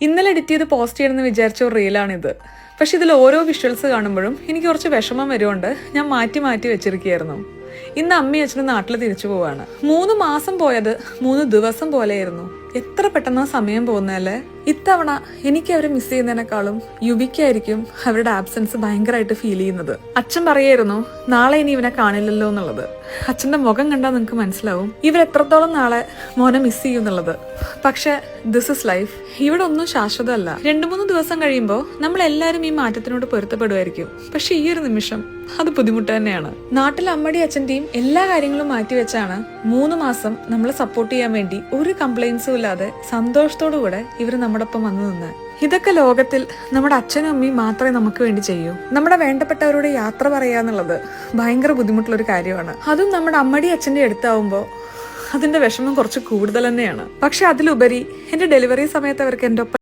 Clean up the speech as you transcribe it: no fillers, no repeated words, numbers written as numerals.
ഇന്നലെ എഡിറ്റ് ചെയ്ത് പോസ്റ്റ് ചെയ്യണമെന്ന് വിചാരിച്ച ഒരു റീലാണിത്. പക്ഷെ ഇതിൽ ഓരോ വിഷ്വൽസ് കാണുമ്പോഴും എനിക്ക് കുറച്ച് വിഷമം വരുകൊണ്ട് ഞാൻ മാറ്റി മാറ്റി വെച്ചിരിക്കുകയായിരുന്നു. ഇന്ന് അമ്മയും അച്ഛനും നാട്ടിൽ തിരിച്ചു പോവാണ്. 3 മാസം പോയത് 3 ദിവസം പോലെയായിരുന്നു. എത്ര പെട്ടെന്നാ സമയം പോകുന്നതല്ലേ. ഇത്തവണ എനിക്ക് അവരെ മിസ് ചെയ്യുന്നതിനേക്കാളും യുവിക്കായിരിക്കും അവരുടെ ആബ്സെൻസ് ഭയങ്കരമായിട്ട് ഫീൽ ചെയ്യുന്നത്. അച്ഛൻ പറയായിരുന്നു നാളെ ഇനി ഇവനെ കാണില്ലല്ലോ എന്നുള്ളത്. അച്ഛന്റെ മുഖം കണ്ടാൽ നിങ്ങൾക്ക് മനസ്സിലാവും ഇവരെത്രത്തോളം നാളെ മോനെ മിസ് ചെയ്യും എന്നുള്ളത്. പക്ഷെ ദിസ് ഇസ് ലൈഫ്. ഇവിടെ ഒന്നും ശാശ്വതമല്ല. 2-3 ദിവസം കഴിയുമ്പോൾ നമ്മൾ എല്ലാവരും ഈ മാറ്റത്തിനോട് പൊരുത്തപ്പെടുമായിരിക്കും. പക്ഷെ ഈ ഒരു നിമിഷം അത് ബുദ്ധിമുട്ട് തന്നെയാണ്. നാട്ടിൽ അമ്മടി അച്ഛന്റെയും എല്ലാ കാര്യങ്ങളും മാറ്റിവെച്ചാണ് 3 മാസം നമ്മളെ സപ്പോർട്ട് ചെയ്യാൻ വേണ്ടി ഒരു കംപ്ലൈൻസും ഇല്ലാതെ സന്തോഷത്തോടു കൂടെ ഇവർ നമ്മുടെ ഒപ്പം വന്നു നിന്ന്. ഇതൊക്കെ ലോകത്തിൽ നമ്മുടെ അച്ഛനും അമ്മയും മാത്രമേ നമുക്ക് വേണ്ടി ചെയ്യൂ. നമ്മുടെ വേണ്ടപ്പെട്ടവരോട് യാത്ര പറയാന്നുള്ളത് ഭയങ്കര ബുദ്ധിമുട്ടുള്ളൊരു കാര്യമാണ്. അതും നമ്മുടെ അമ്മടി അച്ഛന്റെ അടുത്താവുമ്പോൾ അതിന്റെ വിഷമം കുറച്ച് കൂടുതൽ തന്നെയാണ്. പക്ഷെ അതിലുപരി എന്റെ ഡെലിവറി സമയത്ത് അവർക്ക് എന്റെ ഒപ്പം